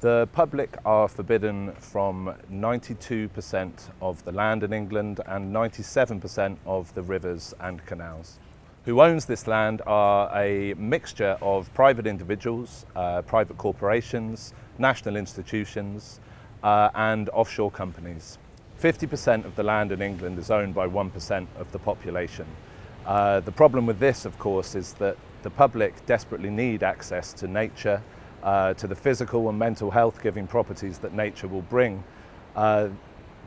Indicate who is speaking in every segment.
Speaker 1: The public are forbidden from 92% of the land in England and 97% of the rivers and canals. Who owns this land are a mixture of private individuals, private corporations, national institutions, and offshore companies. 50% of the land in England is owned by 1% of the population. The problem with this, of course, is that the public desperately need access to nature, to the physical and mental health giving properties that nature will bring. The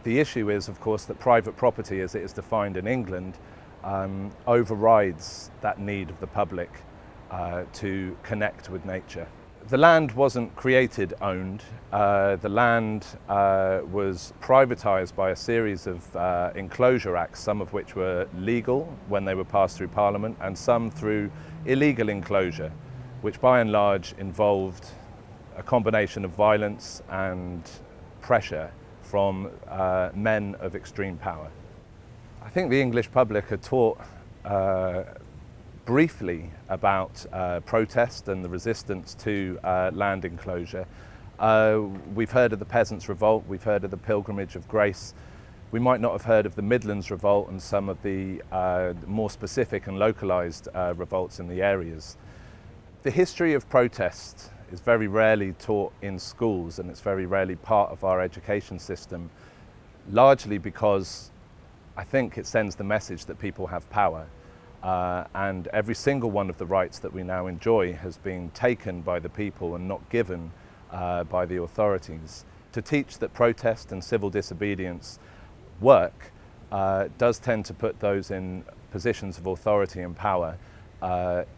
Speaker 1: issue is, of course, that private property as it is defined in England overrides that need of the public to connect with nature. The land wasn't created owned. The land was privatised by a series of enclosure acts, some of which were legal when they were passed through Parliament and some through illegal enclosure, which by and large involved a combination of violence and pressure from men of extreme power. I think the English public are taught briefly about protest and the resistance to land enclosure. We've heard of the Peasants' Revolt, we've heard of the Pilgrimage of Grace. We might not have heard of the Midlands Revolt and some of the more specific and localised revolts in the areas. The history of protest is very rarely taught in schools and it's very rarely part of our education system, largely because I think it sends the message that people have power. And every single one of the rights that we now enjoy has been taken by the people and not given by the authorities. To teach that protest and civil disobedience work does tend to put those in positions of authority and power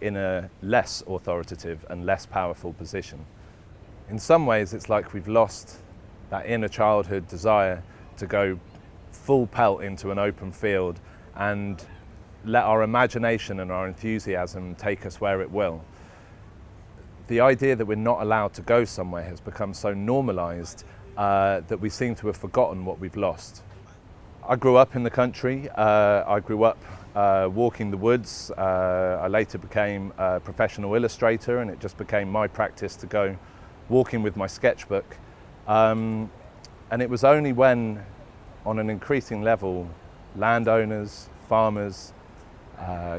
Speaker 1: in a less authoritative and less powerful position. In some ways it's like we've lost that inner childhood desire to go full pelt into an open field and let our imagination and our enthusiasm take us where it will. The idea that we're not allowed to go somewhere has become so normalised that we seem to have forgotten what we've lost. I grew up in the country. I grew up walking the woods. I later became a professional illustrator and it just became my practice to go walking with my sketchbook. And it was only when, on an increasing level, landowners, farmers,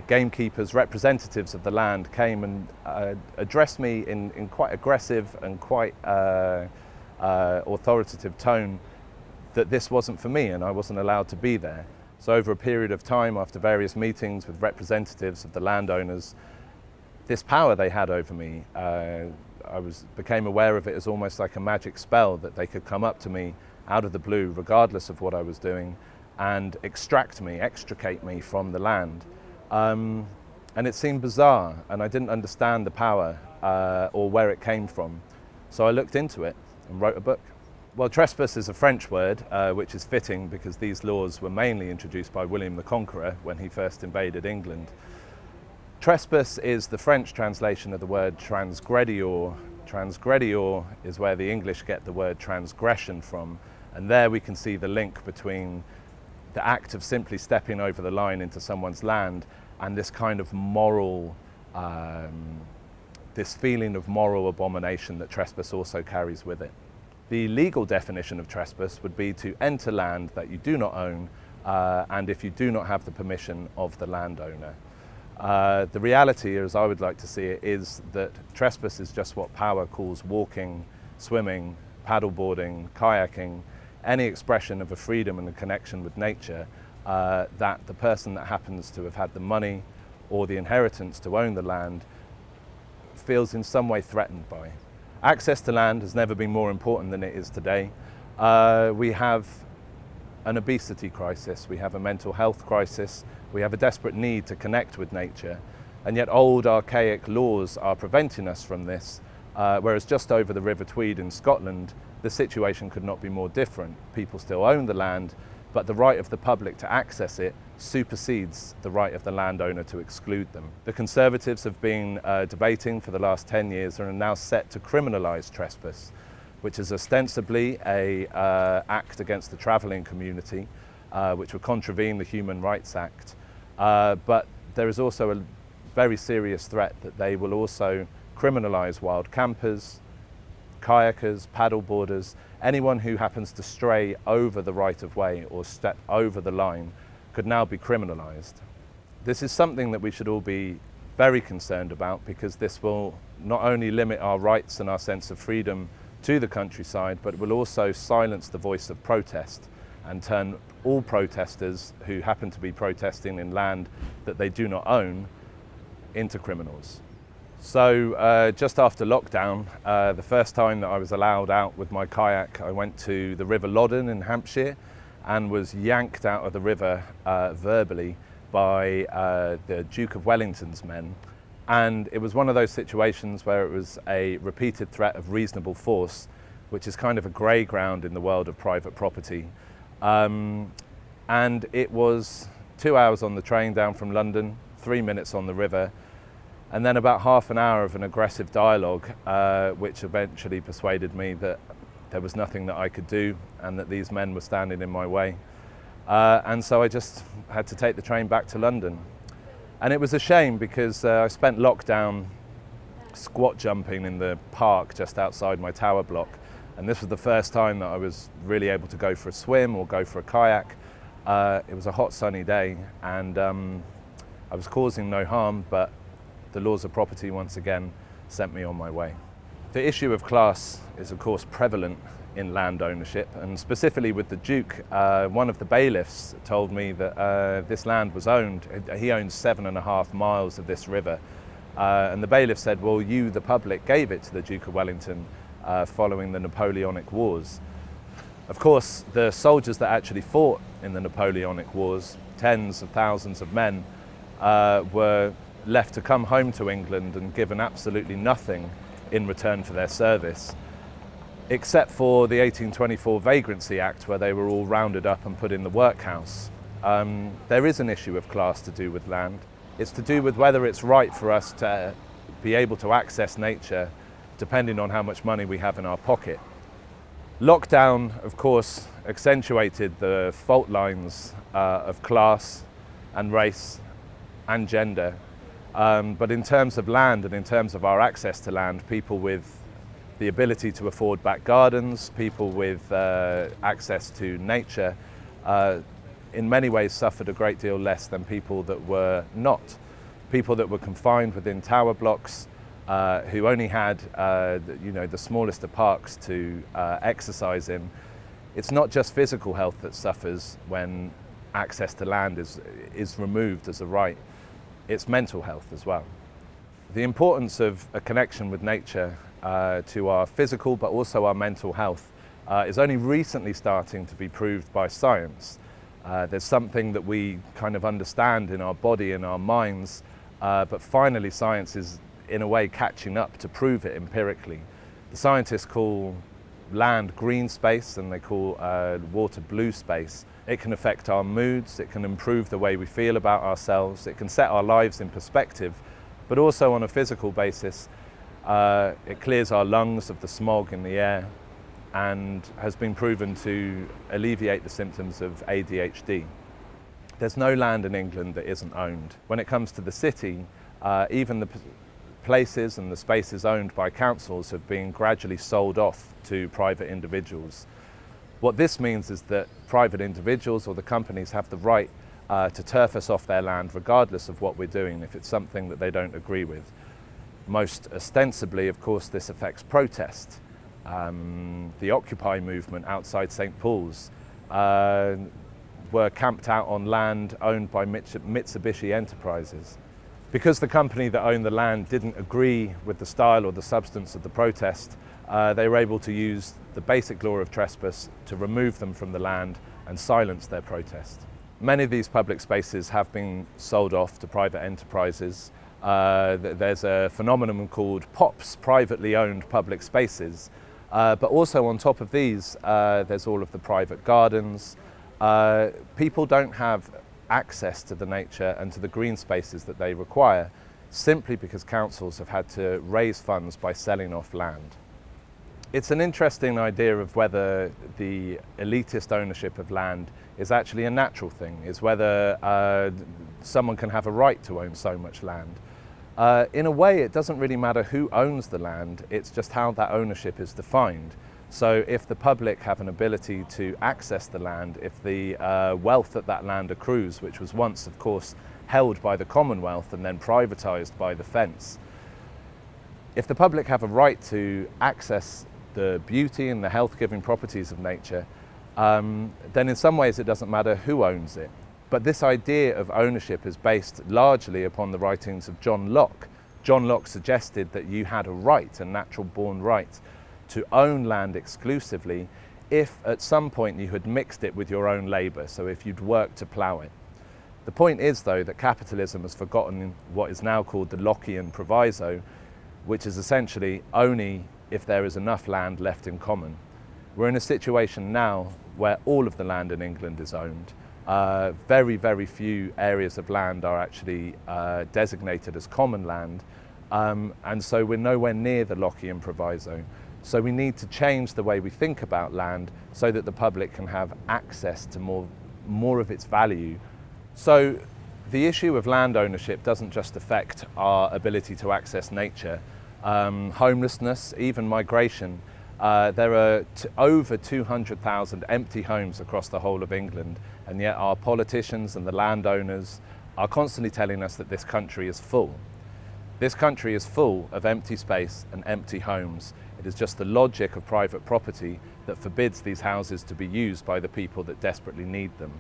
Speaker 1: gamekeepers, representatives of the land came and addressed me in quite aggressive and quite authoritative tone that this wasn't for me and I wasn't allowed to be there. So over a period of time, after various meetings with representatives of the landowners, this power they had over me, I became aware of it as almost like a magic spell, that they could come up to me out of the blue, regardless of what I was doing, and extricate me from the land. And it seemed bizarre, and I didn't understand the power or where it came from. So I looked into it and wrote a book. Well, trespass is a French word, which is fitting because these laws were mainly introduced by William the Conqueror when he first invaded England. Trespass is the French translation of the word transgredior. Transgredior is where the English get the word transgression from, and there we can see the link between the act of simply stepping over the line into someone's land and this kind of moral, this feeling of moral abomination that trespass also carries with it. The legal definition of trespass would be to enter land that you do not own, and if you do not have the permission of the landowner. The reality, as I would like to see it, is that trespass is just what power calls walking, swimming, paddleboarding, kayaking, any expression of a freedom and a connection with nature that the person that happens to have had the money or the inheritance to own the land feels in some way threatened by. Access to land has never been more important than it is today. We have an obesity crisis, we have a mental health crisis, we have a desperate need to connect with nature, and yet old archaic laws are preventing us from this, whereas just over the River Tweed in Scotland, the situation could not be more different. People still own the land, but the right of the public to access it supersedes the right of the landowner to exclude them. The Conservatives have been debating for the last 10 years and are now set to criminalise trespass, which is ostensibly an act against the travelling community, which would contravene the Human Rights Act. But there is also a very serious threat that they will also criminalise wild campers, kayakers, paddleboarders, anyone who happens to stray over the right of way or step over the line could now be criminalised. This is something that we should all be very concerned about, because this will not only limit our rights and our sense of freedom to the countryside, but will also silence the voice of protest and turn all protesters who happen to be protesting in land that they do not own into criminals. So just after lockdown, the first time that I was allowed out with my kayak, I went to the River Loddon in Hampshire and was yanked out of the river verbally by the Duke of Wellington's men. And it was one of those situations where it was a repeated threat of reasonable force, which is kind of a grey ground in the world of private property. And it was 2 hours on the train down from London, 3 minutes on the river, and then about half an hour of an aggressive dialogue, which eventually persuaded me that there was nothing that I could do and that these men were standing in my way. And so I just had to take the train back to London. And it was a shame, because I spent lockdown squat jumping in the park just outside my tower block. And this was the first time that I was really able to go for a swim or go for a kayak. It was a hot sunny day, and I was causing no harm, but the laws of property once again sent me on my way. The issue of class is of course prevalent in land ownership, and specifically with the Duke. One of the bailiffs told me that this land was owned, he owned 7.5 miles of this river, and the bailiff said, well, you, the public, gave it to the Duke of Wellington following the Napoleonic Wars. Of course, the soldiers that actually fought in the Napoleonic Wars, tens of thousands of men, were left to come home to England and given absolutely nothing in return for their service, except for the 1824 Vagrancy Act, where they were all rounded up and put in the workhouse. There is an issue of class to do with land. It's to do with whether it's right for us to be able to access nature depending on how much money we have in our pocket. Lockdown, of course, accentuated the fault lines of class and race and gender. But in terms of land and in terms of our access to land, people with the ability to afford back gardens, people with access to nature, in many ways suffered a great deal less than people that were not. People that were confined within tower blocks, who only had the smallest of parks to exercise in. It's not just physical health that suffers when access to land is removed as a right. It's mental health as well. The importance of a connection with nature to our physical but also our mental health is only recently starting to be proved by science. There's something that we kind of understand in our body and our minds, but finally science is in a way catching up to prove it empirically. The scientists call land green space and they call water blue space. It can affect our moods, it can improve the way we feel about ourselves, it can set our lives in perspective, but also on a physical basis, it clears our lungs of the smog in the air and has been proven to alleviate the symptoms of ADHD. There's no land in England that isn't owned. When it comes to the city, even the places and the spaces owned by councils have been gradually sold off to private individuals. What this means is that private individuals or the companies have the right to turf us off their land regardless of what we're doing if it's something that they don't agree with. Most ostensibly, of course, this affects protest. The Occupy movement outside St. Paul's were camped out on land owned by Mitsubishi Enterprises. Because the company that owned the land didn't agree with the style or the substance of the protest, they were able to use the basic law of trespass to remove them from the land and silence their protest. Many of these public spaces have been sold off to private enterprises. There's a phenomenon called POPs, privately owned public spaces. But also on top of these, there's all of the private gardens. People don't have access to the nature and to the green spaces that they require, simply because councils have had to raise funds by selling off land. It's an interesting idea of whether the elitist ownership of land is actually a natural thing, is whether someone can have a right to own so much land. In a way, it doesn't really matter who owns the land, it's just how that ownership is defined. So if the public have an ability to access the land, if the wealth that land accrues, which was once, of course, held by the Commonwealth and then privatised by the fence, if the public have a right to access the beauty and the health-giving properties of nature, then in some ways it doesn't matter who owns it. But this idea of ownership is based largely upon the writings of John Locke. John Locke suggested that you had a right, a natural-born right, to own land exclusively if at some point you had mixed it with your own labour, so if you'd worked to plough it. The point is, though, that capitalism has forgotten what is now called the Lockean proviso, which is essentially only if there is enough land left in common. We're in a situation now where all of the land in England is owned. Very, very few areas of land are actually designated as common land, and so we're nowhere near the Lockean proviso. So we need to change the way we think about land so that the public can have access to more of its value. So the issue of land ownership doesn't just affect our ability to access nature. Homelessness, even migration. There are over 200,000 empty homes across the whole of England, and yet our politicians and the landowners are constantly telling us that this country is full. This country is full of empty space and empty homes. It is just the logic of private property that forbids these houses to be used by the people that desperately need them.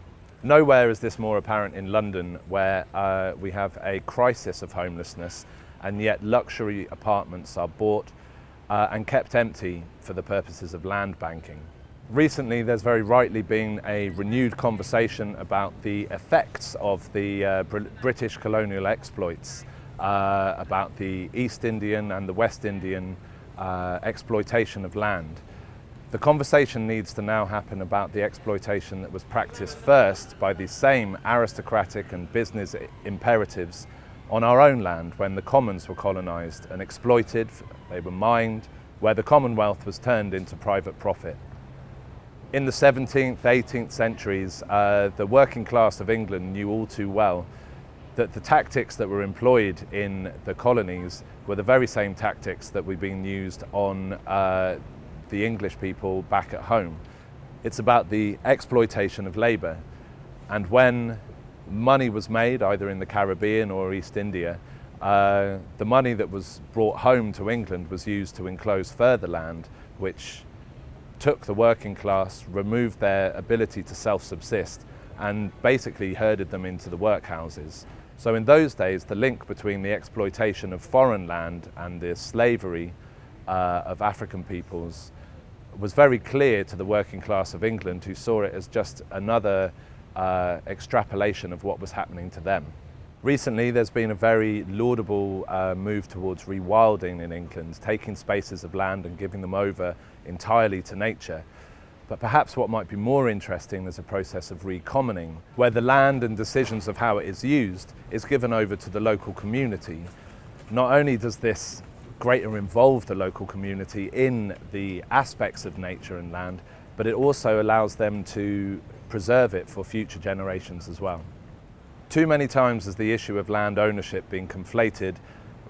Speaker 1: Nowhere is this more apparent in London, where we have a crisis of homelessness, and yet luxury apartments are bought and kept empty for the purposes of land banking. Recently, there's very rightly been a renewed conversation about the effects of the British colonial exploits, about the East Indian and the West Indian exploitation of land. The conversation needs to now happen about the exploitation that was practiced first by these same aristocratic and business imperatives on our own land when the commons were colonised and exploited, they were mined, where the Commonwealth was turned into private profit. In the 17th, 18th centuries, the working class of England knew all too well that the tactics that were employed in the colonies were the very same tactics that were being used on the English people back at home. It's about the exploitation of labour, and when money was made either in the Caribbean or East India, the money that was brought home to England was used to enclose further land, which took the working class, removed their ability to self-subsist, and basically herded them into the workhouses. So in those days, the link between the exploitation of foreign land and the slavery of African peoples was very clear to the working class of England, who saw it as just another extrapolation of what was happening to them. Recently, there's been a very laudable move towards rewilding in England, taking spaces of land and giving them over entirely to nature. But perhaps what might be more interesting is a process of recommoning, where the land and decisions of how it is used is given over to the local community. Not only does this greater involve the local community in the aspects of nature and land, but it also allows them to preserve it for future generations as well. Too many times has the issue of land ownership been conflated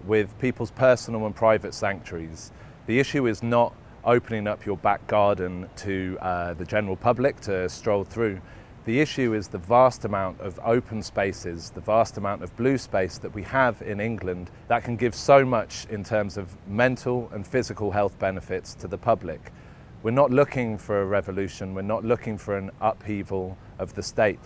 Speaker 1: with people's personal and private sanctuaries. The issue is not opening up your back garden to the general public to stroll through. The issue is the vast amount of open spaces, the vast amount of blue space that we have in England that can give so much in terms of mental and physical health benefits to the public. We're not looking for a revolution, we're not looking for an upheaval of the state.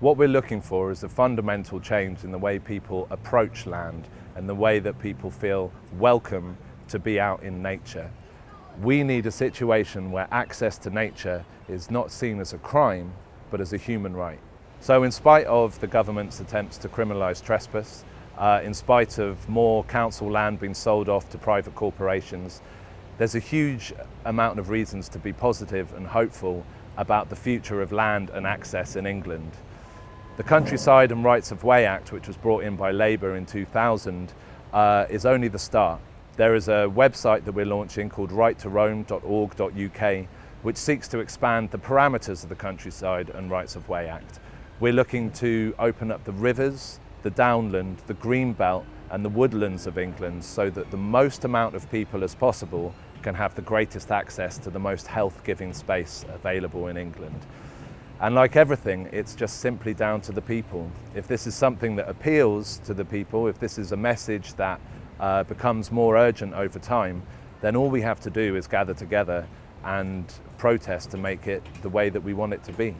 Speaker 1: What we're looking for is a fundamental change in the way people approach land and the way that people feel welcome to be out in nature. We need a situation where access to nature is not seen as a crime, but as a human right. So in spite of the government's attempts to criminalise trespass, in spite of more council land being sold off to private corporations, there's a huge amount of reasons to be positive and hopeful about the future of land and access in England. The Countryside and Rights of Way Act, which was brought in by Labour in 2000, is only the start. There is a website that we're launching called righttoroam.org.uk, which seeks to expand the parameters of the Countryside and Rights of Way Act. We're looking to open up the rivers, the downland, the green belt, and the woodlands of England so that the most amount of people as possible can have the greatest access to the most health-giving space available in England. And like everything, it's just simply down to the people. If this is something that appeals to the people, if this is a message that becomes more urgent over time, then all we have to do is gather together and protest to make it the way that we want it to be.